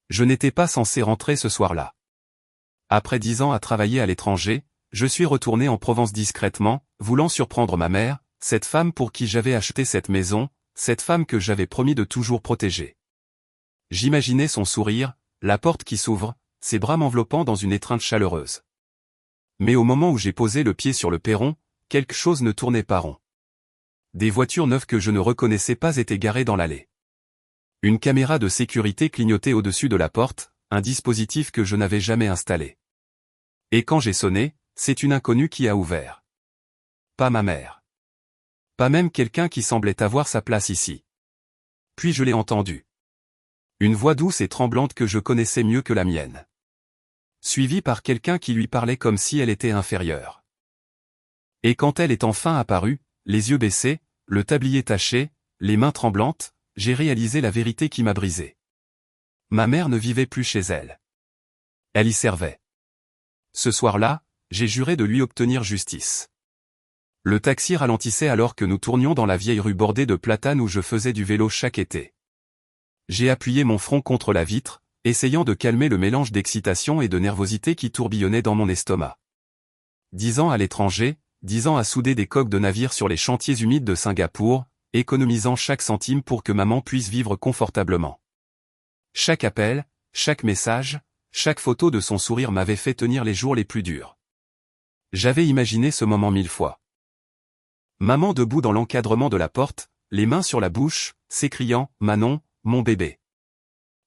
Je n'étais pas censé rentrer ce soir-là. Après 10 ans à travailler à l'étranger, je suis retourné en Provence discrètement, voulant surprendre ma mère, cette femme pour qui j'avais acheté cette maison, cette femme que j'avais promis de toujours protéger. J'imaginais son sourire, la porte qui s'ouvre, ses bras m'enveloppant dans une étreinte chaleureuse. Mais au moment où j'ai posé le pied sur le perron, quelque chose ne tournait pas rond. Des voitures neuves que je ne reconnaissais pas étaient garées dans l'allée. Une caméra de sécurité clignotait au-dessus de la porte, un dispositif que je n'avais jamais installé. Et quand j'ai sonné, c'est une inconnue qui a ouvert. Pas ma mère. Pas même quelqu'un qui semblait avoir sa place ici. Puis je l'ai entendu. Une voix douce et tremblante que je connaissais mieux que la mienne. Suivie par quelqu'un qui lui parlait comme si elle était inférieure. Et quand elle est enfin apparue, les yeux baissés, le tablier taché, les mains tremblantes, j'ai réalisé la vérité qui m'a brisé. Ma mère ne vivait plus chez elle. Elle y servait. Ce soir-là, j'ai juré de lui obtenir justice. Le taxi ralentissait alors que nous tournions dans la vieille rue bordée de platanes où je faisais du vélo chaque été. J'ai appuyé mon front contre la vitre, essayant de calmer le mélange d'excitation et de nervosité qui tourbillonnait dans mon estomac. 10 ans à l'étranger, 10 ans à souder des coques de navires sur les chantiers humides de Singapour, économisant chaque centime pour que maman puisse vivre confortablement. Chaque appel, chaque message, chaque photo de son sourire m'avait fait tenir les jours les plus durs. J'avais imaginé ce moment 1000 fois. Maman debout dans l'encadrement de la porte, les mains sur la bouche, s'écriant « Manon, mon bébé ».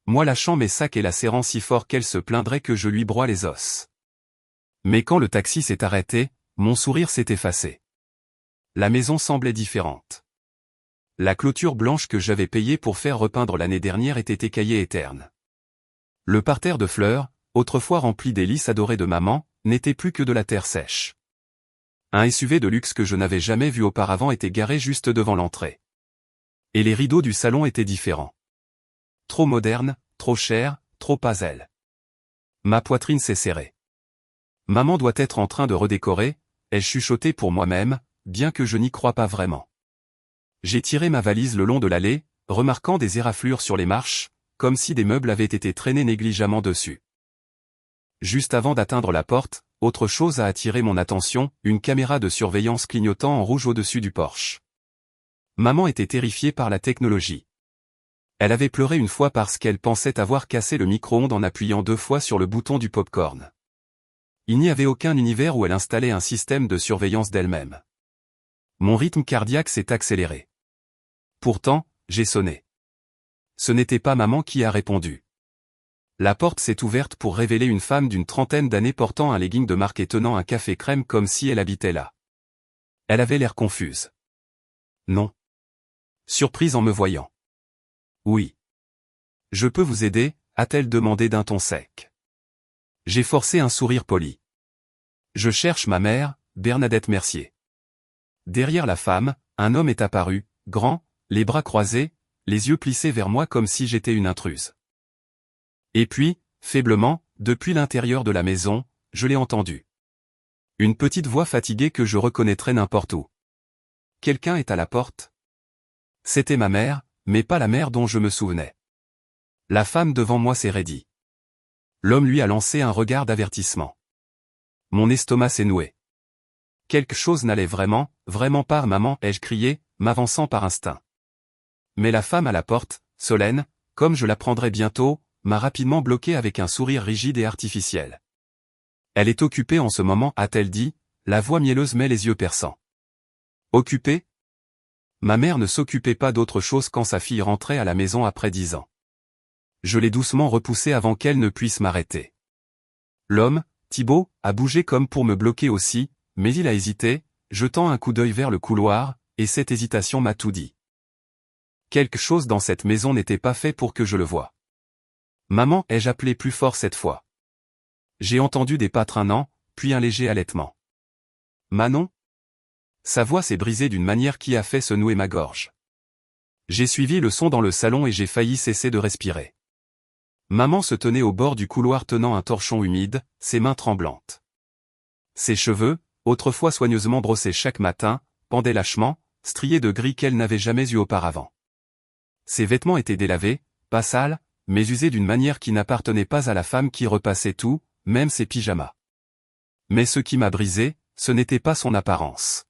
Moi lâchant mes sacs et la serrant si fort qu'elle se plaindrait que je lui broie les os. Mais quand le taxi s'est arrêté, mon sourire s'est effacé. La maison semblait différente. La clôture blanche que j'avais payée pour faire repeindre l'année dernière était écaillée et terne. Le parterre de fleurs, autrefois rempli des lys adorés de maman, n'était plus que de la terre sèche. Un SUV de luxe que je n'avais jamais vu auparavant était garé juste devant l'entrée. Et les rideaux du salon étaient différents. Trop moderne, trop cher, trop pas elle. Ma poitrine s'est serrée. Maman doit être en train de redécorer, ai-je chuchoté pour moi-même, bien que je n'y crois pas vraiment. J'ai tiré ma valise le long de l'allée, remarquant des éraflures sur les marches, comme si des meubles avaient été traînés négligemment dessus. Juste avant d'atteindre la porte, autre chose a attiré mon attention, une caméra de surveillance clignotant en rouge au-dessus du porche. Maman était terrifiée par la technologie. Elle avait pleuré une fois parce qu'elle pensait avoir cassé le micro-ondes en appuyant 2 fois sur le bouton du pop-corn. Il n'y avait aucun univers où elle installait un système de surveillance d'elle-même. Mon rythme cardiaque s'est accéléré. Pourtant, j'ai sonné. Ce n'était pas maman qui a répondu. La porte s'est ouverte pour révéler une femme d'une trentaine d'années portant un legging de marque et tenant un café crème comme si elle habitait là. Elle avait l'air confuse. Non. Surprise en me voyant. Oui. Je peux vous aider, a-t-elle demandé d'un ton sec. J'ai forcé un sourire poli. Je cherche ma mère, Bernadette Mercier. Derrière la femme, un homme est apparu, grand, les bras croisés, les yeux plissés vers moi comme si j'étais une intruse. Et puis, faiblement, depuis l'intérieur de la maison, je l'ai entendu. Une petite voix fatiguée que je reconnaîtrais n'importe où. Quelqu'un est à la porte? C'était ma mère, mais pas la mère dont je me souvenais. La femme devant moi s'est raidie. L'homme lui a lancé un regard d'avertissement. Mon estomac s'est noué. Quelque chose n'allait vraiment, vraiment pas, maman, ai-je crié, m'avançant par instinct. Mais la femme à la porte, Solène, comme je l'apprendrai bientôt, m'a rapidement bloqué avec un sourire rigide et artificiel. Elle est occupée en ce moment, a-t-elle dit, la voix mielleuse mais les yeux perçants. Occupée? Ma mère ne s'occupait pas d'autre chose quand sa fille rentrait à la maison après 10 ans. Je l'ai doucement repoussée avant qu'elle ne puisse m'arrêter. L'homme, Thibaut, a bougé comme pour me bloquer aussi, mais il a hésité, jetant un coup d'œil vers le couloir, et cette hésitation m'a tout dit. Quelque chose dans cette maison n'était pas fait pour que je le voie. Maman, ai-je appelé plus fort cette fois. J'ai entendu des pas traînants, puis un léger halètement. Manon? Sa voix s'est brisée d'une manière qui a fait se nouer ma gorge. J'ai suivi le son dans le salon et j'ai failli cesser de respirer. Maman se tenait au bord du couloir tenant un torchon humide, ses mains tremblantes. Ses cheveux, autrefois soigneusement brossés chaque matin, pendaient lâchement, striés de gris qu'elle n'avait jamais eu auparavant. Ses vêtements étaient délavés, pas sales, mais usé d'une manière qui n'appartenait pas à la femme qui repassait tout, même ses pyjamas. Mais ce qui m'a brisé, ce n'était pas son apparence.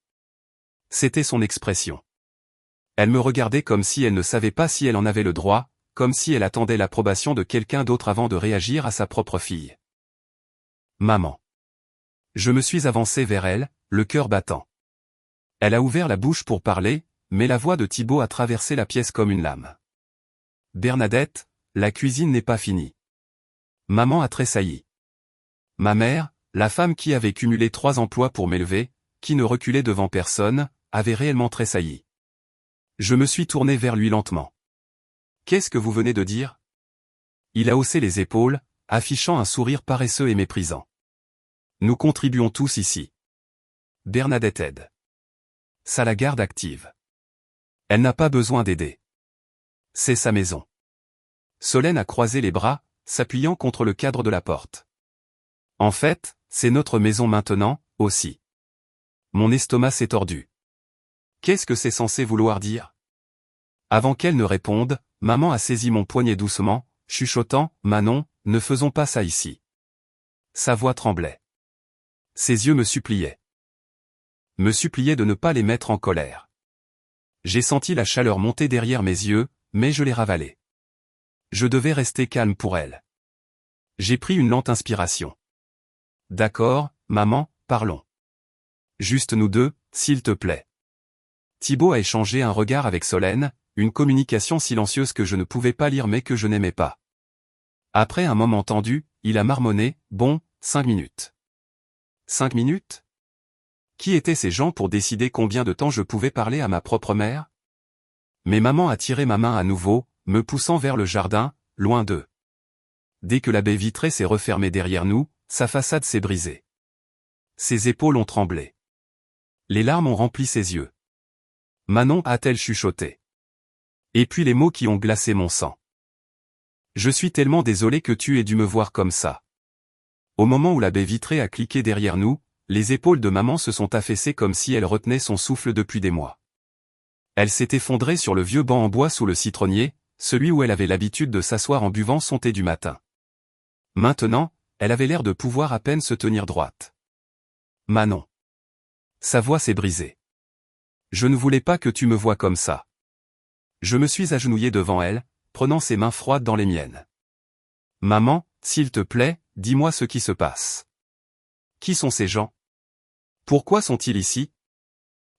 C'était son expression. Elle me regardait comme si elle ne savait pas si elle en avait le droit, comme si elle attendait l'approbation de quelqu'un d'autre avant de réagir à sa propre fille. Maman. Je me suis avancé vers elle, le cœur battant. Elle a ouvert la bouche pour parler, mais la voix de Thibaut a traversé la pièce comme une lame. Bernadette, la cuisine n'est pas finie. Maman a tressailli. Ma mère, la femme qui avait cumulé 3 emplois pour m'élever, qui ne reculait devant personne, avait réellement tressailli. Je me suis tourné vers lui lentement. Qu'est-ce que vous venez de dire? Il a haussé les épaules, affichant un sourire paresseux et méprisant. Nous contribuons tous ici. Bernadette aide. Ça la garde active. Elle n'a pas besoin d'aider. C'est sa maison. Solène a croisé les bras, s'appuyant contre le cadre de la porte. En fait, c'est notre maison maintenant, aussi. Mon estomac s'est tordu. Qu'est-ce que c'est censé vouloir dire? Avant qu'elle ne réponde, maman a saisi mon poignet doucement, chuchotant, « Manon, ne faisons pas ça ici. » Sa voix tremblait. Ses yeux me suppliaient. Me suppliaient de ne pas les mettre en colère. J'ai senti la chaleur monter derrière mes yeux, mais je les ravalais. Je devais rester calme pour elle. J'ai pris une lente inspiration. D'accord, maman, parlons. Juste nous deux, s'il te plaît. Thibaut a échangé un regard avec Solène, une communication silencieuse que je ne pouvais pas lire mais que je n'aimais pas. Après un moment tendu, il a marmonné, « Bon, 5 minutes. » 5 minutes? Qui étaient ces gens pour décider combien de temps je pouvais parler à ma propre mère? Mais maman a tiré ma main à nouveau, me poussant vers le jardin, loin d'eux. Dès que la baie vitrée s'est refermée derrière nous, sa façade s'est brisée. Ses épaules ont tremblé. Les larmes ont rempli ses yeux. Manon a-t-elle chuchoté. Et puis les mots qui ont glacé mon sang. Je suis tellement désolé que tu aies dû me voir comme ça. Au moment où la baie vitrée a cliqué derrière nous, les épaules de maman se sont affaissées comme si elle retenait son souffle depuis des mois. Elle s'est effondrée sur le vieux banc en bois sous le citronnier, celui où elle avait l'habitude de s'asseoir en buvant son thé du matin. Maintenant, elle avait l'air de pouvoir à peine se tenir droite. Manon. Sa voix s'est brisée. Je ne voulais pas que tu me voies comme ça. Je me suis agenouillé devant elle, prenant ses mains froides dans les miennes. Maman, s'il te plaît, dis-moi ce qui se passe. Qui sont ces gens? Pourquoi sont-ils ici?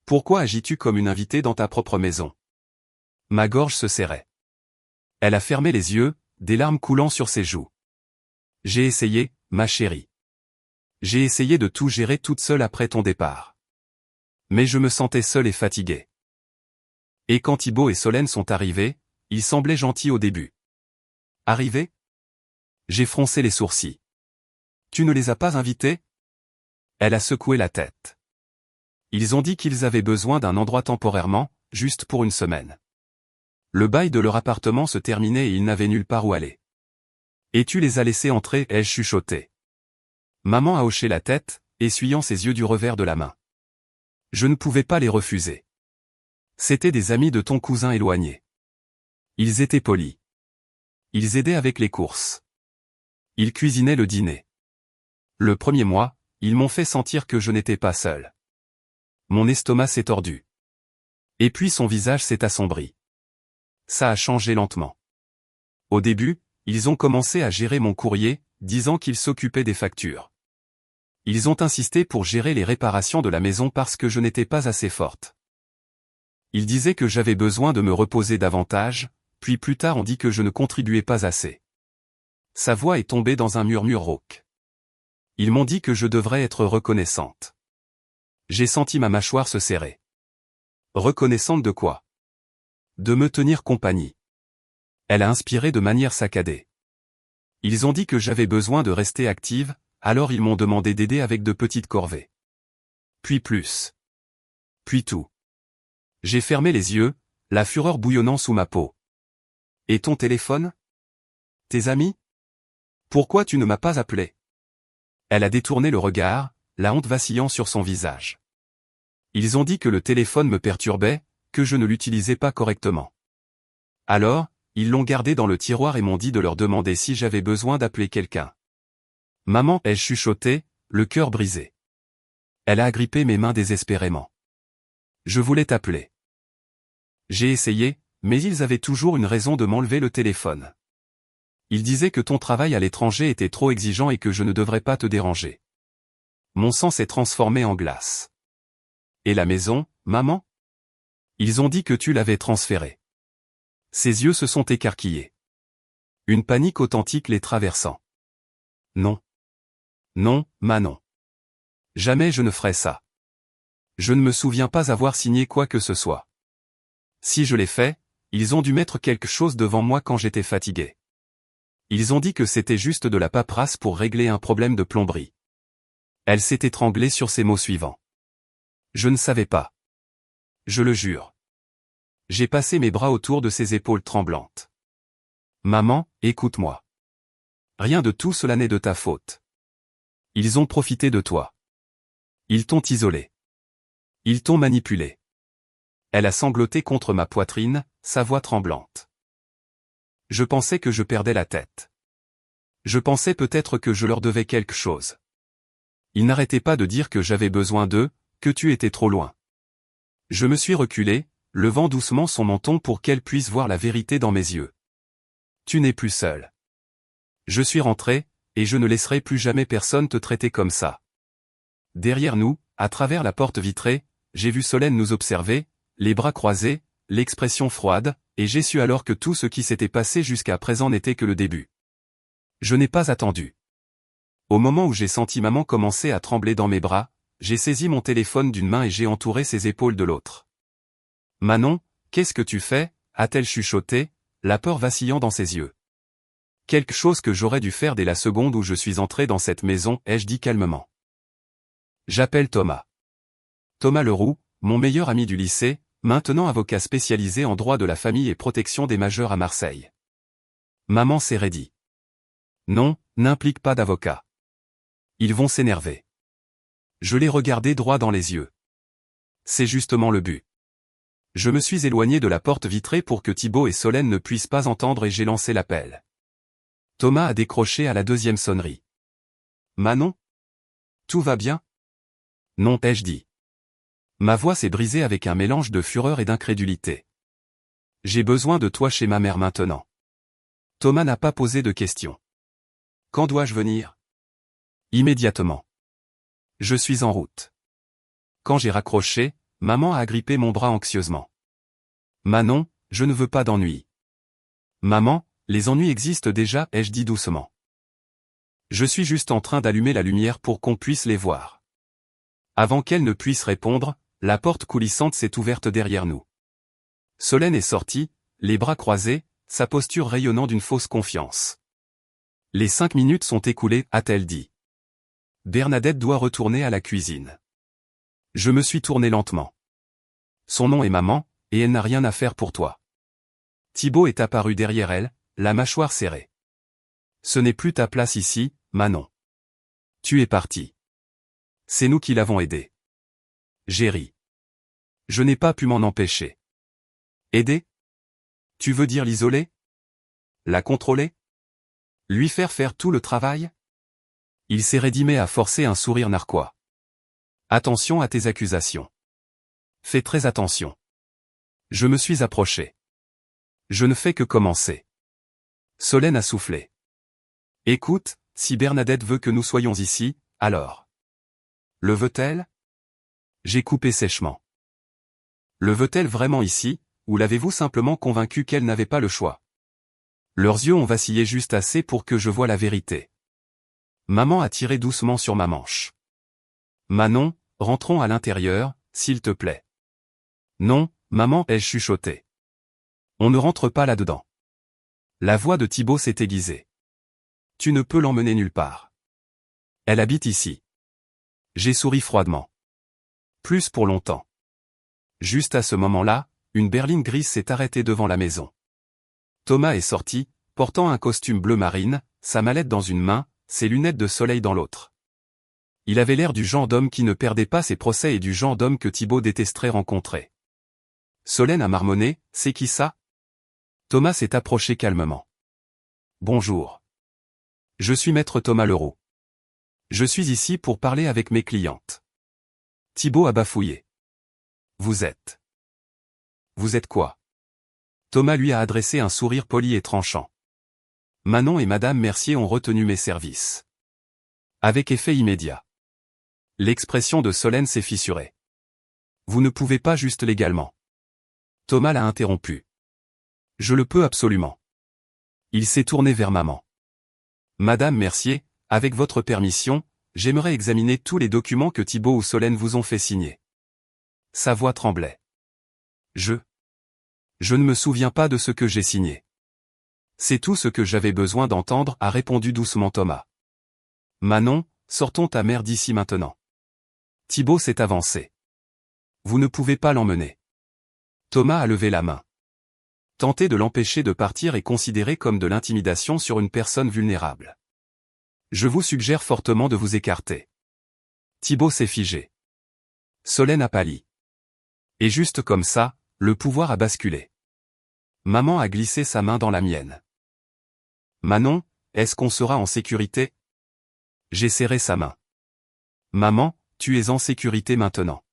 Pourquoi agis-tu comme une invitée dans ta propre maison? Ma gorge se serrait. Elle a fermé les yeux, des larmes coulant sur ses joues. J'ai essayé, ma chérie. J'ai essayé de tout gérer toute seule après ton départ. Mais je me sentais seul et fatigué. Et quand Thibaut et Solène sont arrivés, ils semblaient gentils au début. Arrivés? J'ai froncé les sourcils. Tu ne les as pas invités? Elle a secoué la tête. Ils ont dit qu'ils avaient besoin d'un endroit temporairement, juste pour une semaine. Le bail de leur appartement se terminait et ils n'avaient nulle part où aller. Et tu les as laissés entrer, ai-je chuchoté. Maman a hoché la tête, essuyant ses yeux du revers de la main. Je ne pouvais pas les refuser. C'étaient des amis de ton cousin éloigné. Ils étaient polis. Ils aidaient avec les courses. Ils cuisinaient le dîner. Le premier mois, ils m'ont fait sentir que je n'étais pas seul. Mon estomac s'est tordu. Et puis son visage s'est assombri. Ça a changé lentement. Au début, ils ont commencé à gérer mon courrier, disant qu'ils s'occupaient des factures. Ils ont insisté pour gérer les réparations de la maison parce que je n'étais pas assez forte. Ils disaient que j'avais besoin de me reposer davantage, puis plus tard on dit que je ne contribuais pas assez. Sa voix est tombée dans un murmure rauque. Ils m'ont dit que je devrais être reconnaissante. J'ai senti ma mâchoire se serrer. Reconnaissante de quoi? De me tenir compagnie. Elle a inspiré de manière saccadée. Ils ont dit que j'avais besoin de rester active, alors ils m'ont demandé d'aider avec de petites corvées. Puis plus. Puis tout. J'ai fermé les yeux, la fureur bouillonnant sous ma peau. Et ton téléphone? Tes amis? Pourquoi tu ne m'as pas appelé? Elle a détourné le regard, la honte vacillant sur son visage. Ils ont dit que le téléphone me perturbait, que je ne l'utilisais pas correctement. Alors, ils l'ont gardé dans le tiroir et m'ont dit de leur demander si j'avais besoin d'appeler quelqu'un. Maman, ai-je chuchoté, le cœur brisé. Elle a agrippé mes mains désespérément. Je voulais t'appeler. J'ai essayé, mais ils avaient toujours une raison de m'enlever le téléphone. Ils disaient que ton travail à l'étranger était trop exigeant et que je ne devrais pas te déranger. Mon sang s'est transformé en glace. Et la maison, maman? Ils ont dit que tu l'avais transférée. Ses yeux se sont écarquillés. Une panique authentique les traversant. Non. Non, Manon. Jamais je ne ferai ça. Je ne me souviens pas avoir signé quoi que ce soit. Si je l'ai fait, ils ont dû mettre quelque chose devant moi quand j'étais fatigué. Ils ont dit que c'était juste de la paperasse pour régler un problème de plomberie. Elle s'est étranglée sur ces mots suivants. Je ne savais pas. Je le jure. J'ai passé mes bras autour de ses épaules tremblantes. Maman, écoute-moi. Rien de tout cela n'est de ta faute. Ils ont profité de toi. Ils t'ont isolé. Ils t'ont manipulé. Elle a sangloté contre ma poitrine, sa voix tremblante. Je pensais que je perdais la tête. Je pensais peut-être que je leur devais quelque chose. Ils n'arrêtaient pas de dire que j'avais besoin d'eux, que tu étais trop loin. Je me suis reculé, levant doucement son menton pour qu'elle puisse voir la vérité dans mes yeux. Tu n'es plus seul. Je suis rentré, et je ne laisserai plus jamais personne te traiter comme ça. Derrière nous, à travers la porte vitrée, j'ai vu Solène nous observer, les bras croisés, l'expression froide, et j'ai su alors que tout ce qui s'était passé jusqu'à présent n'était que le début. Je n'ai pas attendu. Au moment où j'ai senti maman commencer à trembler dans mes bras, j'ai saisi mon téléphone d'une main et j'ai entouré ses épaules de l'autre. Manon, qu'est-ce que tu fais, a-t-elle chuchoté, la peur vacillant dans ses yeux. Quelque chose que j'aurais dû faire dès la seconde où je suis entré dans cette maison, ai-je dit calmement. J'appelle Thomas. Thomas Leroux, mon meilleur ami du lycée, maintenant avocat spécialisé en droit de la famille et protection des majeurs à Marseille. Maman s'est raidie. Non, n'implique pas d'avocat. Ils vont s'énerver. Je l'ai regardé droit dans les yeux. C'est justement le but. Je me suis éloigné de la porte vitrée pour que Thibaut et Solène ne puissent pas entendre et j'ai lancé l'appel. Thomas a décroché à la deuxième sonnerie. Manon? Tout va bien? Non, ai-je dit. Ma voix s'est brisée avec un mélange de fureur et d'incrédulité. J'ai besoin de toi chez ma mère maintenant. Thomas n'a pas posé de questions. Quand dois-je venir? Immédiatement. Je suis en route. Quand j'ai raccroché, maman a agrippé mon bras anxieusement. Manon, je ne veux pas d'ennuis. Maman, les ennuis existent déjà, ai-je dit doucement. Je suis juste en train d'allumer la lumière pour qu'on puisse les voir. Avant qu'elle ne puisse répondre, la porte coulissante s'est ouverte derrière nous. Solène est sortie, les bras croisés, sa posture rayonnant d'une fausse confiance. Les 5 minutes sont écoulées, a-t-elle dit. Bernadette doit retourner à la cuisine. Je me suis tourné lentement. Son nom est maman, et elle n'a rien à faire pour toi. Thibaut est apparu derrière elle, la mâchoire serrée. Ce n'est plus ta place ici, Manon. Tu es parti. C'est nous qui l'avons aidé. J'ai ri. Je n'ai pas pu m'en empêcher. Aider? Tu veux dire l'isoler? La contrôler? Lui faire tout le travail? Il s'est rédimé à forcer un sourire narquois. Attention à tes accusations. Fais très attention. Je me suis approché. Je ne fais que commencer. Solène a soufflé. Écoute, si Bernadette veut que nous soyons ici, alors. Le veut-elle? J'ai coupé sèchement. Le veut-elle vraiment ici, ou l'avez-vous simplement convaincu qu'elle n'avait pas le choix? Leurs yeux ont vacillé juste assez pour que je voie la vérité. Maman a tiré doucement sur ma manche. Manon, rentrons à l'intérieur, s'il te plaît. Non, maman, ai-je chuchoté. On ne rentre pas là-dedans. La voix de Thibaut s'est aiguisée. Tu ne peux l'emmener nulle part. Elle habite ici. J'ai souri froidement. Plus pour longtemps. Juste à ce moment-là, une berline grise s'est arrêtée devant la maison. Thomas est sorti, portant un costume bleu marine, sa mallette dans une main, ses lunettes de soleil dans l'autre. Il avait l'air du genre d'homme qui ne perdait pas ses procès et du genre d'homme que Thibaut détesterait rencontrer. Solène a marmonné, c'est qui ça? Thomas s'est approché calmement. Bonjour. Je suis maître Thomas Leroux. Je suis ici pour parler avec mes clientes. Thibaut a bafouillé. Vous êtes quoi? Thomas lui a adressé un sourire poli et tranchant. Manon et Madame Mercier ont retenu mes services. Avec effet immédiat. L'expression de Solène s'est fissurée. Vous ne pouvez pas juste légalement. Thomas l'a interrompu. Je le peux absolument. Il s'est tourné vers maman. Madame Mercier, avec votre permission, j'aimerais examiner tous les documents que Thibaut ou Solène vous ont fait signer. Sa voix tremblait. Je ne me souviens pas de ce que j'ai signé. C'est tout ce que j'avais besoin d'entendre, a répondu doucement Thomas. Manon, sortons ta mère d'ici maintenant. Thibaut s'est avancé. Vous ne pouvez pas l'emmener. Thomas a levé la main. Tenter de l'empêcher de partir est considéré comme de l'intimidation sur une personne vulnérable. Je vous suggère fortement de vous écarter. Thibaut s'est figé. Solène a pâli. Et juste comme ça, le pouvoir a basculé. Maman a glissé sa main dans la mienne. Manon, est-ce qu'on sera en sécurité? J'ai serré sa main. Maman, tu es en sécurité maintenant.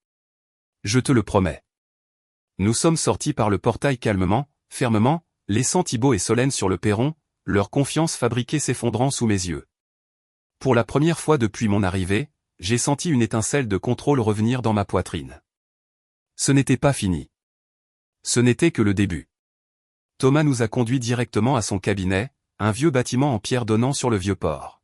Je te le promets. Nous sommes sortis par le portail calmement, fermement, laissant Thibaut et Solène sur le perron, leur confiance fabriquée s'effondrant sous mes yeux. Pour la première fois depuis mon arrivée, j'ai senti une étincelle de contrôle revenir dans ma poitrine. Ce n'était pas fini. Ce n'était que le début. Thomas nous a conduits directement à son cabinet, un vieux bâtiment en pierre donnant sur le vieux port.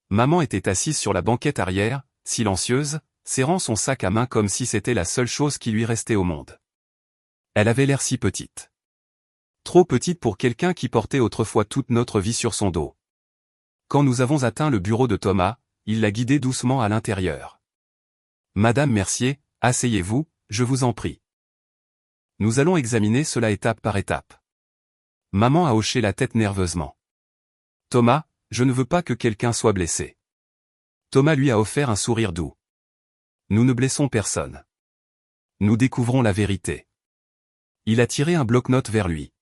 Maman était assise sur la banquette arrière, silencieuse, serrant son sac à main comme si c'était la seule chose qui lui restait au monde. Elle avait l'air si petite. Trop petite pour quelqu'un qui portait autrefois toute notre vie sur son dos. Quand nous avons atteint le bureau de Thomas, il l'a guidé doucement à l'intérieur. Madame Mercier, asseyez-vous, je vous en prie. Nous allons examiner cela étape par étape. Maman a hoché la tête nerveusement. Thomas, je ne veux pas que quelqu'un soit blessé. Thomas lui a offert un sourire doux. Nous ne blessons personne. Nous découvrons la vérité. Il a tiré un bloc-notes vers lui.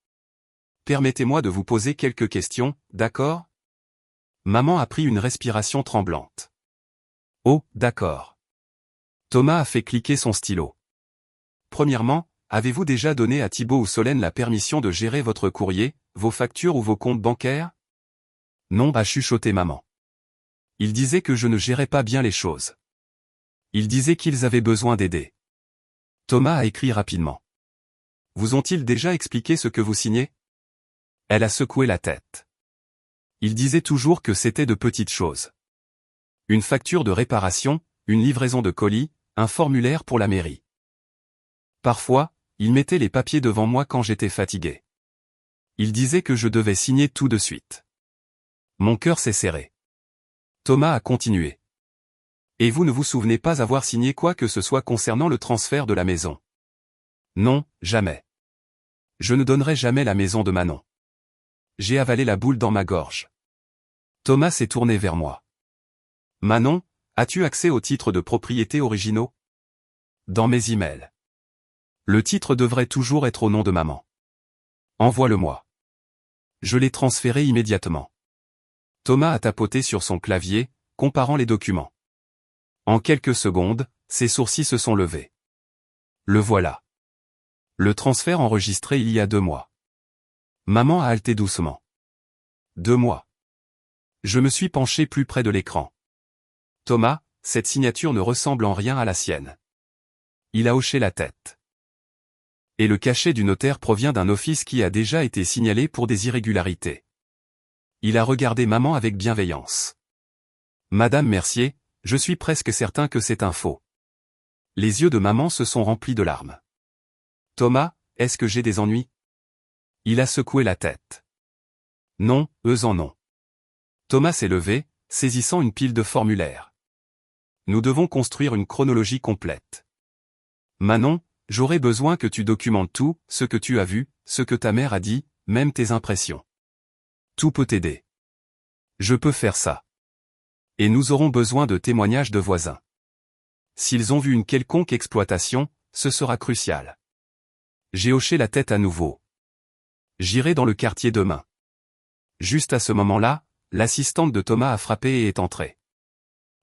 Permettez-moi de vous poser quelques questions, d'accord? Maman a pris une respiration tremblante. Oh, d'accord. Thomas a fait cliquer son stylo. Premièrement, avez-vous déjà donné à Thibaut ou Solène la permission de gérer votre courrier, vos factures ou vos comptes bancaires? Non, a chuchoté maman. Il disait que je ne gérais pas bien les choses. Il disait qu'ils avaient besoin d'aider. Thomas a écrit rapidement. Vous ont-ils déjà expliqué ce que vous signez? Elle a secoué la tête. Il disait toujours que c'était de petites choses. Une facture de réparation, une livraison de colis, un formulaire pour la mairie. Parfois, il mettait les papiers devant moi quand j'étais fatigué. Il disait que je devais signer tout de suite. Mon cœur s'est serré. Thomas a continué. Et vous ne vous souvenez pas avoir signé quoi que ce soit concernant le transfert de la maison? Non, jamais. Je ne donnerai jamais la maison de Manon. J'ai avalé la boule dans ma gorge. Thomas s'est tourné vers moi. Manon, as-tu accès aux titres de propriété originaux? Dans mes emails. Le titre devrait toujours être au nom de maman. Envoie-le-moi. Je l'ai transféré immédiatement. Thomas a tapoté sur son clavier, comparant les documents. En quelques secondes, ses sourcils se sont levés. Le voilà. Le transfert enregistré il y a 2 mois. Maman a halté doucement. 2 mois. Je me suis penché plus près de l'écran. Thomas, cette signature ne ressemble en rien à la sienne. Il a hoché la tête. Et le cachet du notaire provient d'un office qui a déjà été signalé pour des irrégularités. Il a regardé maman avec bienveillance. Madame Mercier, je suis presque certain que c'est un faux. Les yeux de maman se sont remplis de larmes. Thomas, est-ce que j'ai des ennuis? Il a secoué la tête. Non, eux en ont. Thomas s'est levé, saisissant une pile de formulaires. Nous devons construire une chronologie complète. Manon, j'aurai besoin que tu documentes tout, ce que tu as vu, ce que ta mère a dit, même tes impressions. Tout peut t'aider. Je peux faire ça. Et nous aurons besoin de témoignages de voisins. S'ils ont vu une quelconque exploitation, ce sera crucial. J'ai hoché la tête à nouveau. J'irai dans le quartier demain. Juste à ce moment-là, l'assistante de Thomas a frappé et est entrée.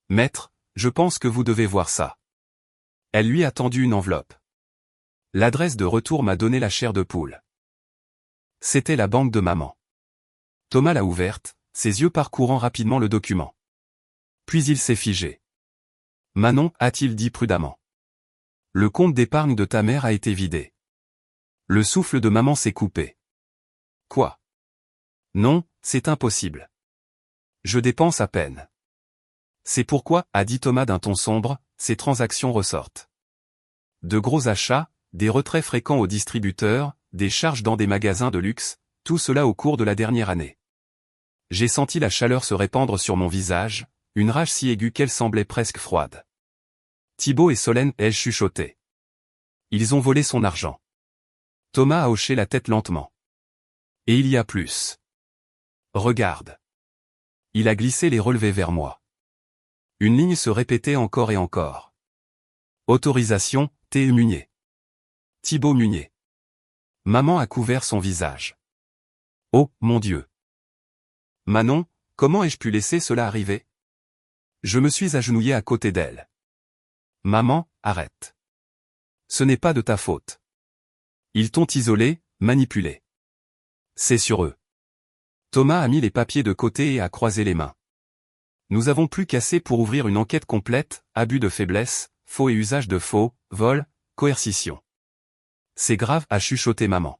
Maître, je pense que vous devez voir ça. Elle lui a tendu une enveloppe. L'adresse de retour m'a donné la chair de poule. C'était la banque de maman. Thomas l'a ouverte, ses yeux parcourant rapidement le document. Puis il s'est figé. Manon, a-t-il dit prudemment. Le compte d'épargne de ta mère a été vidé. Le souffle de maman s'est coupé. Quoi? Non, c'est impossible. Je dépense à peine. C'est pourquoi, a dit Thomas d'un ton sombre, ces transactions ressortent. De gros achats, des retraits fréquents aux distributeurs, des charges dans des magasins de luxe, tout cela au cours de la dernière année. J'ai senti la chaleur se répandre sur mon visage, une rage si aiguë qu'elle semblait presque froide. Thibaut et Solène, ai-je chuchoté. Ils ont volé son argent. Thomas a hoché la tête lentement. Et il y a plus. Regarde. Il a glissé les relevés vers moi. Une ligne se répétait encore et encore. Autorisation, T. Munier. Thibaut Munier. Maman a couvert son visage. Oh, mon Dieu. Manon, comment ai-je pu laisser cela arriver? Je me suis agenouillé à côté d'elle. Maman, arrête. Ce n'est pas de ta faute. Ils t'ont isolé, manipulé. C'est sur eux. Thomas a mis les papiers de côté et a croisé les mains. Nous avons plus qu'assez pour ouvrir une enquête complète, abus de faiblesse, faux et usage de faux, vol, coercition. C'est grave, a chuchoté maman.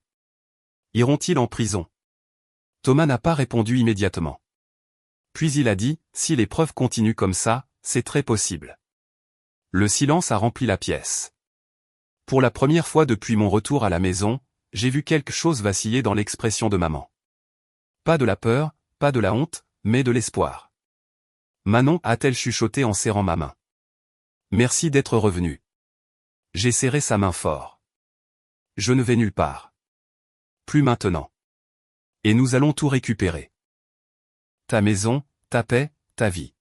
Iront-ils en prison? Thomas n'a pas répondu immédiatement. Puis il a dit, si les preuves continuent comme ça, c'est très possible. Le silence a rempli la pièce. Pour la première fois depuis mon retour à la maison, j'ai vu quelque chose vaciller dans l'expression de maman. Pas de la peur, pas de la honte, mais de l'espoir. Manon, a-t-elle chuchoté en serrant ma main. Merci d'être revenu. J'ai serré sa main fort. Je ne vais nulle part. Plus maintenant. Et nous allons tout récupérer. Ta maison, ta paix, ta vie.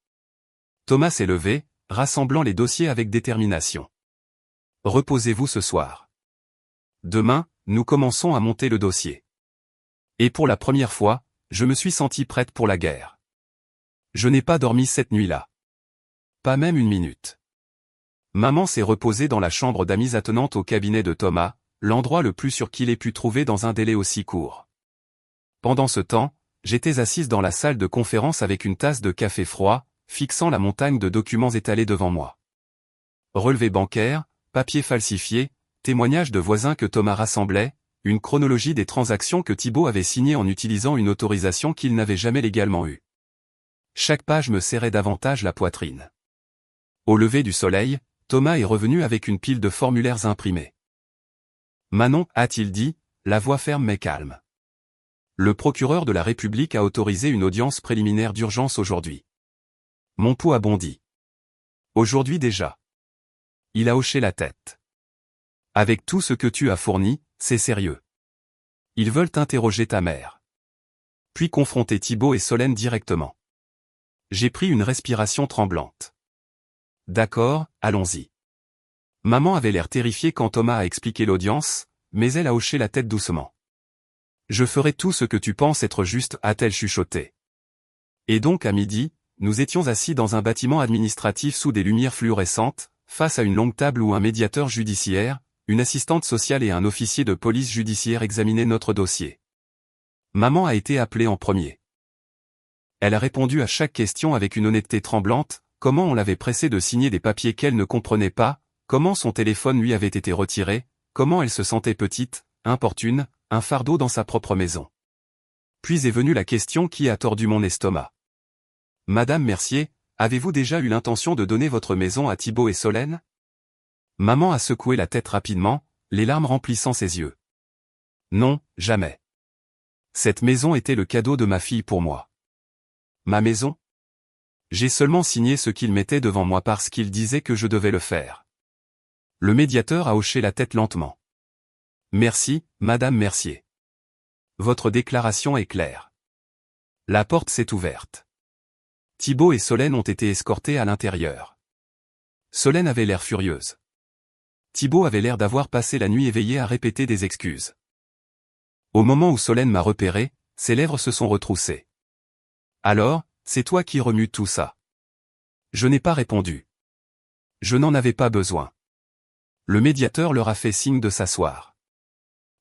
Thomas s'est levé, rassemblant les dossiers avec détermination. Reposez-vous ce soir. Demain, nous commençons à monter le dossier. Et pour la première fois, je me suis sentie prête pour la guerre. Je n'ai pas dormi cette nuit-là. Pas même une minute. Maman s'est reposée dans la chambre d'amis attenante au cabinet de Thomas, l'endroit le plus sûr qu'il ait pu trouver dans un délai aussi court. Pendant ce temps, j'étais assise dans la salle de conférence avec une tasse de café froid, fixant la montagne de documents étalés devant moi. Relevés bancaires, papiers falsifiés, témoignages de voisins que Thomas rassemblait, une chronologie des transactions que Thibaut avait signées en utilisant une autorisation qu'il n'avait jamais légalement eue. Chaque page me serrait davantage la poitrine. Au lever du soleil, Thomas est revenu avec une pile de formulaires imprimés. Manon, a-t-il dit, la voix ferme mais calme. Le procureur de la République a autorisé une audience préliminaire d'urgence aujourd'hui. Mon pouls a bondi. Aujourd'hui déjà. Il a hoché la tête. Avec tout ce que tu as fourni, c'est sérieux. Ils veulent interroger ta mère. Puis confronter Thibaut et Solène directement. J'ai pris une respiration tremblante. D'accord, allons-y. Maman avait l'air terrifiée quand Thomas a expliqué l'audience, mais elle a hoché la tête doucement. Je ferai tout ce que tu penses être juste, a-t-elle chuchoté. Et donc à midi, nous étions assis dans un bâtiment administratif sous des lumières fluorescentes, face à une longue table où un médiateur judiciaire, une assistante sociale et un officier de police judiciaire examinaient notre dossier. Maman a été appelée en premier. Elle a répondu à chaque question avec une honnêteté tremblante, comment on l'avait pressée de signer des papiers qu'elle ne comprenait pas, comment son téléphone lui avait été retiré, comment elle se sentait petite, importune, un fardeau dans sa propre maison. Puis est venue la question qui a tordu mon estomac. Madame Mercier, avez-vous déjà eu l'intention de donner votre maison à Thibaut et Solène? Maman a secoué la tête rapidement, les larmes remplissant ses yeux. Non, jamais. Cette maison était le cadeau de ma fille pour moi. Ma maison? J'ai seulement signé ce qu'il mettait devant moi parce qu'il disait que je devais le faire. Le médiateur a hoché la tête lentement. Merci, Madame Mercier. Votre déclaration est claire. La porte s'est ouverte. Thibaut et Solène ont été escortés à l'intérieur. Solène avait l'air furieuse. Thibaut avait l'air d'avoir passé la nuit éveillé à répéter des excuses. Au moment où Solène m'a repéré, ses lèvres se sont retroussées. Alors, c'est toi qui remues tout ça. Je n'ai pas répondu. Je n'en avais pas besoin. Le médiateur leur a fait signe de s'asseoir.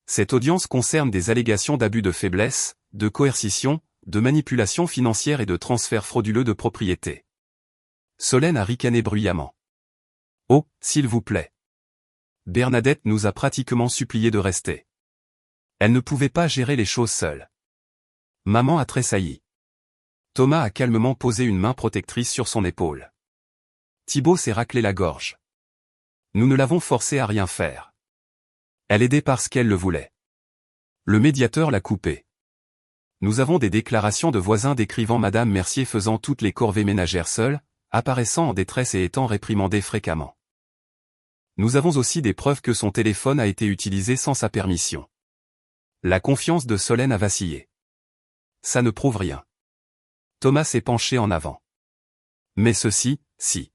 Cette audience concerne des allégations d'abus de faiblesse, de coercition, de manipulation financière et de transfert frauduleux de propriété. Solène a ricané bruyamment. Oh, s'il vous plaît. Bernadette nous a pratiquement supplié de rester. Elle ne pouvait pas gérer les choses seule. Maman a tressailli. Thomas a calmement posé une main protectrice sur son épaule. Thibaut s'est raclé la gorge. Nous ne l'avons forcée à rien faire. Elle aidait parce qu'elle le voulait. Le médiateur l'a coupé. Nous avons des déclarations de voisins décrivant Madame Mercier faisant toutes les corvées ménagères seule, apparaissant en détresse et étant réprimandée fréquemment. Nous avons aussi des preuves que son téléphone a été utilisé sans sa permission. La confiance de Solène a vacillé. Ça ne prouve rien. Thomas s'est penché en avant. Mais ceci, si.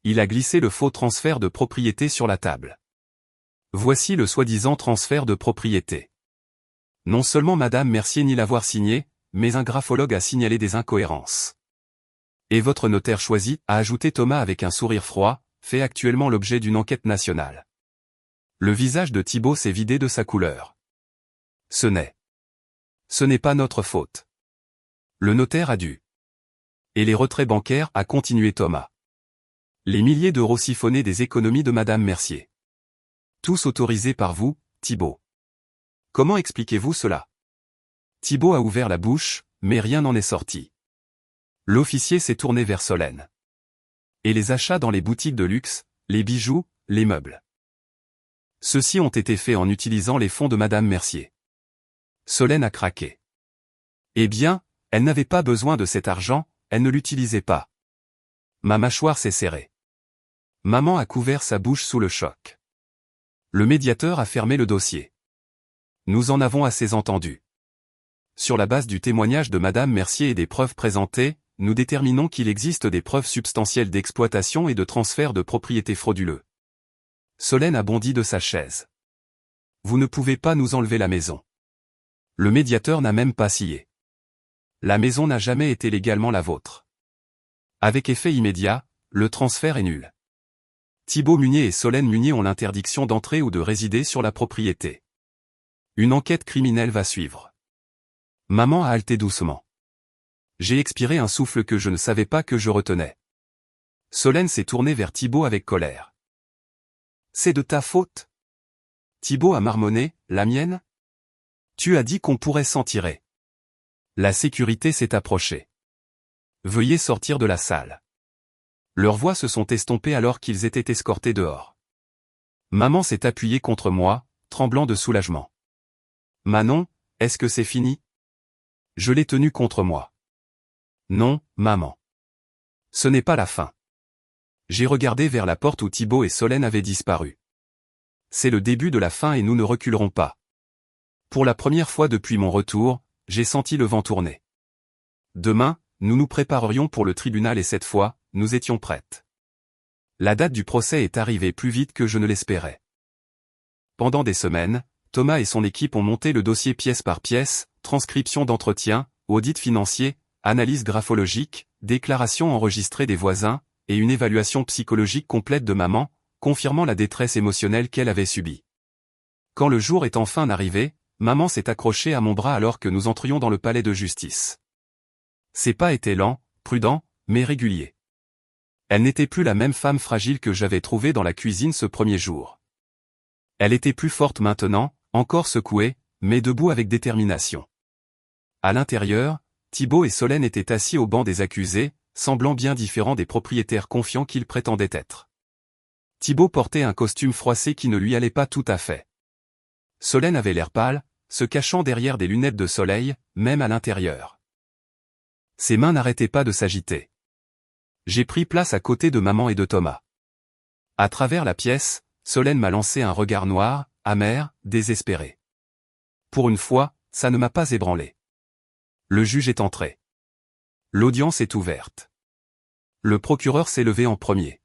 Il a glissé le faux transfert de propriété sur la table. Voici le soi-disant transfert de propriété. Non seulement Madame Mercier nie l'avoir signé, mais un graphologue a signalé des incohérences. Et votre notaire choisi, a ajouté Thomas avec un sourire froid, fait actuellement l'objet d'une enquête nationale. Le visage de Thibaut s'est vidé de sa couleur. Ce n'est pas notre faute. Le notaire a dû. Et les retraits bancaires, a continué Thomas. Les milliers d'euros siphonnés des économies de Madame Mercier. Tous autorisés par vous, Thibaut. Comment expliquez-vous cela? Thibaut a ouvert la bouche, mais rien n'en est sorti. L'officier s'est tourné vers Solène. Et les achats dans les boutiques de luxe, les bijoux, les meubles. Ceux-ci ont été faits en utilisant les fonds de Madame Mercier. Solène a craqué. Eh bien, elle n'avait pas besoin de cet argent, elle ne l'utilisait pas. Ma mâchoire s'est serrée. Maman a couvert sa bouche sous le choc. Le médiateur a fermé le dossier. Nous en avons assez entendu. Sur la base du témoignage de Madame Mercier et des preuves présentées, nous déterminons qu'il existe des preuves substantielles d'exploitation et de transfert de propriété frauduleux. Solène a bondi de sa chaise. Vous ne pouvez pas nous enlever la maison. Le médiateur n'a même pas scié. La maison n'a jamais été légalement la vôtre. Avec effet immédiat, le transfert est nul. Thibaut Munier et Solène Munier ont l'interdiction d'entrer ou de résider sur la propriété. Une enquête criminelle va suivre. Maman a halté doucement. J'ai expiré un souffle que je ne savais pas que je retenais. Solène s'est tournée vers Thibaut avec colère. C'est de ta faute. Thibaut a marmonné, la mienne? Tu as dit qu'on pourrait s'en tirer. La sécurité s'est approchée. Veuillez sortir de la salle. Leurs voix se sont estompées alors qu'ils étaient escortés dehors. Maman s'est appuyée contre moi, tremblant de soulagement. Manon, est-ce que c'est fini? Je l'ai tenue contre moi. Non, maman. Ce n'est pas la fin. J'ai regardé vers la porte où Thibaut et Solène avaient disparu. C'est le début de la fin et nous ne reculerons pas. Pour la première fois depuis mon retour, j'ai senti le vent tourner. Demain, nous nous préparerions pour le tribunal et cette fois, nous étions prêtes. La date du procès est arrivée plus vite que je ne l'espérais. Pendant des semaines, Thomas et son équipe ont monté le dossier pièce par pièce, transcription d'entretien, audit financier, analyse graphologique, déclaration enregistrée des voisins, et une évaluation psychologique complète de maman, confirmant la détresse émotionnelle qu'elle avait subie. Quand le jour est enfin arrivé, maman s'est accrochée à mon bras alors que nous entrions dans le palais de justice. Ses pas étaient lents, prudents, mais réguliers. Elle n'était plus la même femme fragile que j'avais trouvée dans la cuisine ce premier jour. Elle était plus forte maintenant, encore secouée, mais debout avec détermination. À l'intérieur, Thibaut et Solène étaient assis au banc des accusés, semblant bien différents des propriétaires confiants qu'ils prétendaient être. Thibaut portait un costume froissé qui ne lui allait pas tout à fait. Solène avait l'air pâle, se cachant derrière des lunettes de soleil, même à l'intérieur. Ses mains n'arrêtaient pas de s'agiter. J'ai pris place à côté de maman et de Thomas. À travers la pièce, Solène m'a lancé un regard noir, amer, désespéré. Pour une fois, ça ne m'a pas ébranlé. Le juge est entré. L'audience est ouverte. Le procureur s'est levé en premier.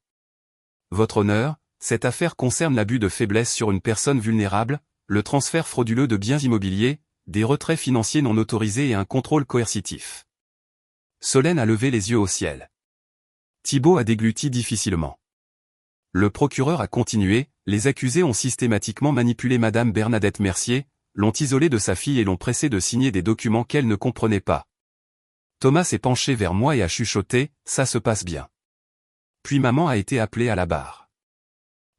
Votre honneur, cette affaire concerne l'abus de faiblesse sur une personne vulnérable, le transfert frauduleux de biens immobiliers, des retraits financiers non autorisés et un contrôle coercitif. Solène a levé les yeux au ciel. Thibault a dégluti difficilement. Le procureur a continué, les accusés ont systématiquement manipulé Madame Bernadette Mercier, l'ont isolée de sa fille et l'ont pressée de signer des documents qu'elle ne comprenait pas. Thomas s'est penché vers moi et a chuchoté, ça se passe bien. Puis maman a été appelée à la barre.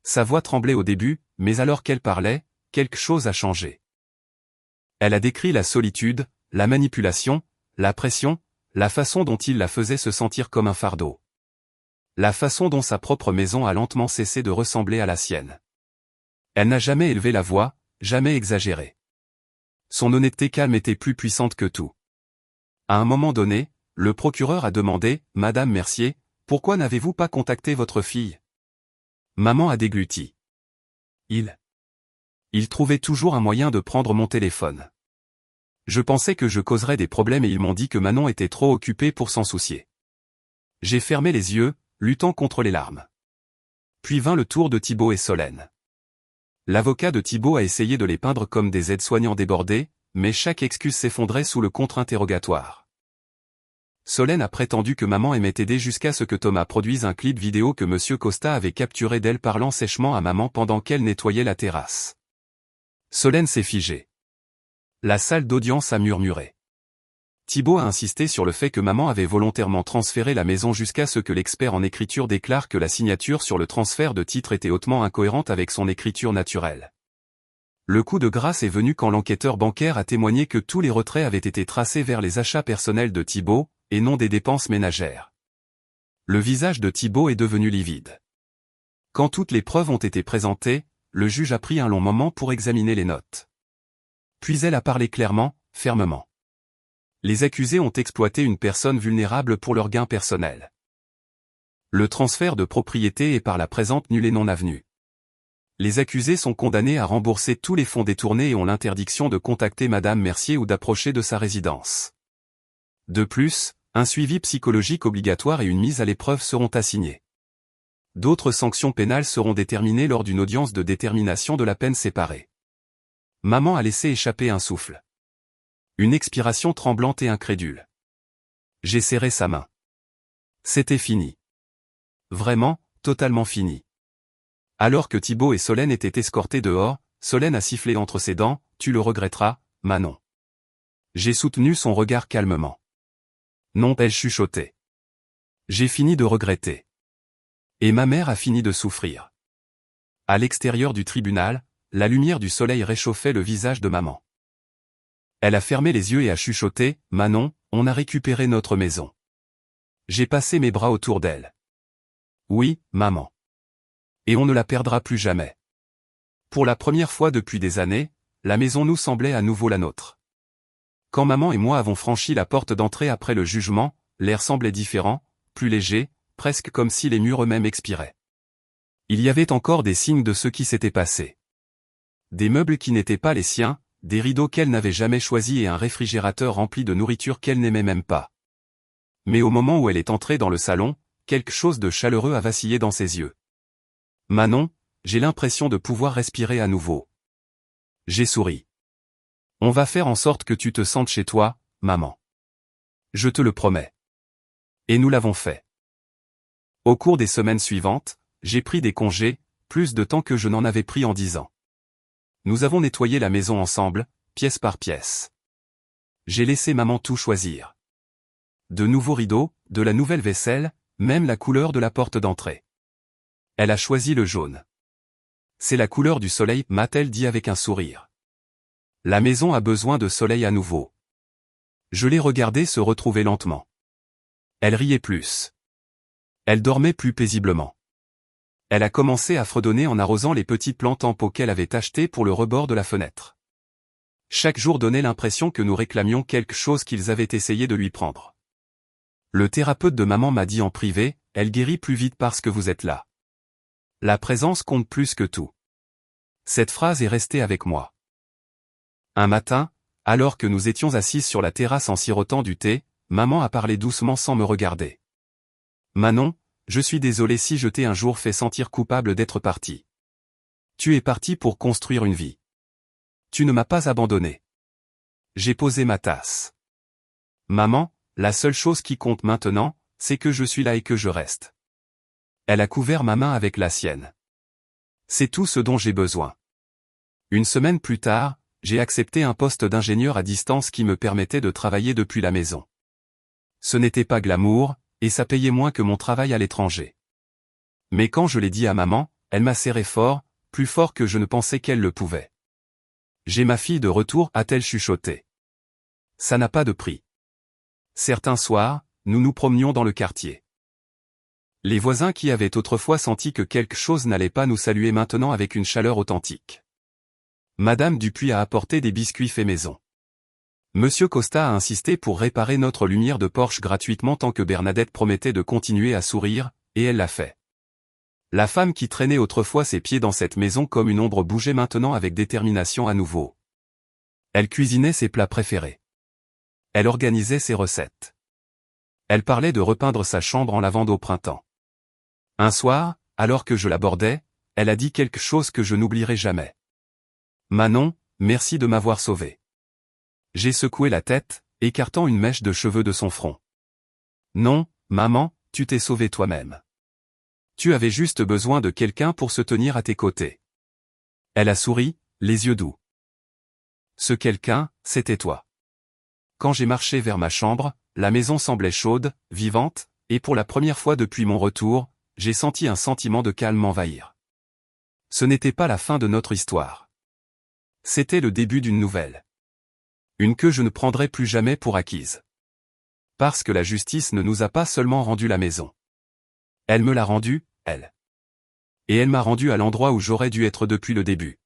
Sa voix tremblait au début, mais alors qu'elle parlait, quelque chose a changé. Elle a décrit la solitude, la manipulation, la pression, la façon dont il la faisait se sentir comme un fardeau. La façon dont sa propre maison a lentement cessé de ressembler à la sienne. Elle n'a jamais élevé la voix, jamais exagéré. Son honnêteté calme était plus puissante que tout. À un moment donné, le procureur a demandé, « Madame Mercier, pourquoi n'avez-vous pas contacté votre fille ?» Maman a dégluti. Il trouvait toujours un moyen de prendre mon téléphone. Je pensais que je causerais des problèmes et ils m'ont dit que Manon était trop occupée pour s'en soucier. J'ai fermé les yeux, luttant contre les larmes. Puis vint le tour de Thibault et Solène. L'avocat de Thibault a essayé de les peindre comme des aides-soignants débordés, mais chaque excuse s'effondrait sous le contre-interrogatoire. Solène a prétendu que maman aimait aider jusqu'à ce que Thomas produise un clip vidéo que M. Costa avait capturé d'elle parlant sèchement à maman pendant qu'elle nettoyait la terrasse. Solène s'est figée. La salle d'audience a murmuré. Thibault a insisté sur le fait que maman avait volontairement transféré la maison jusqu'à ce que l'expert en écriture déclare que la signature sur le transfert de titre était hautement incohérente avec son écriture naturelle. Le coup de grâce est venu quand l'enquêteur bancaire a témoigné que tous les retraits avaient été tracés vers les achats personnels de Thibault, et non des dépenses ménagères. Le visage de Thibault est devenu livide. Quand toutes les preuves ont été présentées, le juge a pris un long moment pour examiner les notes. Puis elle a parlé clairement, fermement. Les accusés ont exploité une personne vulnérable pour leur gain personnel. Le transfert de propriété est par la présente nulle et non avenue. Les accusés sont condamnés à rembourser tous les fonds détournés et ont l'interdiction de contacter Madame Mercier ou d'approcher de sa résidence. De plus, un suivi psychologique obligatoire et une mise à l'épreuve seront assignés. D'autres sanctions pénales seront déterminées lors d'une audience de détermination de la peine séparée. Maman a laissé échapper un souffle. Une expiration tremblante et incrédule. J'ai serré sa main. C'était fini. Vraiment, totalement fini. Alors que Thibault et Solène étaient escortés dehors, Solène a sifflé entre ses dents, « Tu le regretteras, Manon. » J'ai soutenu son regard calmement. Non, elle chuchotait. J'ai fini de regretter. Et ma mère a fini de souffrir. À l'extérieur du tribunal, la lumière du soleil réchauffait le visage de maman. Elle a fermé les yeux et a chuchoté, « Manon, on a récupéré notre maison. » J'ai passé mes bras autour d'elle. Oui, maman. Et on ne la perdra plus jamais. Pour la première fois depuis des années, la maison nous semblait à nouveau la nôtre. Quand maman et moi avons franchi la porte d'entrée après le jugement, l'air semblait différent, plus léger, presque comme si les murs eux-mêmes expiraient. Il y avait encore des signes de ce qui s'était passé. Des meubles qui n'étaient pas les siens, des rideaux qu'elle n'avait jamais choisis et un réfrigérateur rempli de nourriture qu'elle n'aimait même pas. Mais au moment où elle est entrée dans le salon, quelque chose de chaleureux a vacillé dans ses yeux. Manon, j'ai l'impression de pouvoir respirer à nouveau. J'ai souri. On va faire en sorte que tu te sentes chez toi, maman. Je te le promets. Et nous l'avons fait. Au cours des semaines suivantes, j'ai pris des congés, plus de temps que je n'en avais pris en 10 ans. Nous avons nettoyé la maison ensemble, pièce par pièce. J'ai laissé maman tout choisir. De nouveaux rideaux, de la nouvelle vaisselle, même la couleur de la porte d'entrée. Elle a choisi le jaune. C'est la couleur du soleil, m'a-t-elle dit avec un sourire. La maison a besoin de soleil à nouveau. Je l'ai regardée se retrouver lentement. Elle riait plus. Elle dormait plus paisiblement. Elle a commencé à fredonner en arrosant les petites plantes en pot qu'elle avait achetées pour le rebord de la fenêtre. Chaque jour donnait l'impression que nous réclamions quelque chose qu'ils avaient essayé de lui prendre. Le thérapeute de maman m'a dit en privé, « Elle guérit plus vite parce que vous êtes là. » La présence compte plus que tout. Cette phrase est restée avec moi. Un matin, alors que nous étions assises sur la terrasse en sirotant du thé, maman a parlé doucement sans me regarder. « Manon, je suis désolée si je t'ai un jour fait sentir coupable d'être partie. Tu es partie pour construire une vie. Tu ne m'as pas abandonné. J'ai posé ma tasse. Maman, la seule chose qui compte maintenant, c'est que je suis là et que je reste. Elle a couvert ma main avec la sienne. C'est tout ce dont j'ai besoin. Une semaine plus tard, j'ai accepté un poste d'ingénieur à distance qui me permettait de travailler depuis la maison. Ce n'était pas glamour, et ça payait moins que mon travail à l'étranger. Mais quand je l'ai dit à maman, elle m'a serré fort, plus fort que je ne pensais qu'elle le pouvait. J'ai ma fille de retour, a-t-elle chuchoté. Ça n'a pas de prix. Certains soirs, nous nous promenions dans le quartier. Les voisins qui avaient autrefois senti que quelque chose n'allait pas nous saluaient maintenant avec une chaleur authentique. Madame Dupuis a apporté des biscuits faits maison. Monsieur Costa a insisté pour réparer notre lumière de Porsche gratuitement tant que Bernadette promettait de continuer à sourire, et elle l'a fait. La femme qui traînait autrefois ses pieds dans cette maison comme une ombre bougeait maintenant avec détermination à nouveau. Elle cuisinait ses plats préférés. Elle organisait ses recettes. Elle parlait de repeindre sa chambre en lavande au printemps. Un soir, alors que je l'abordais, elle a dit quelque chose que je n'oublierai jamais. Manon, merci de m'avoir sauvé. J'ai secoué la tête, écartant une mèche de cheveux de son front. Non, maman, tu t'es sauvée toi-même. Tu avais juste besoin de quelqu'un pour se tenir à tes côtés. Elle a souri, les yeux doux. Ce quelqu'un, c'était toi. Quand j'ai marché vers ma chambre, la maison semblait chaude, vivante, et pour la première fois depuis mon retour, j'ai senti un sentiment de calme m'envahir. Ce n'était pas la fin de notre histoire. C'était le début d'une nouvelle. Une que je ne prendrai plus jamais pour acquise. Parce que la justice ne nous a pas seulement rendu la maison. Elle me l'a rendue, elle. Et elle m'a rendu à l'endroit où j'aurais dû être depuis le début.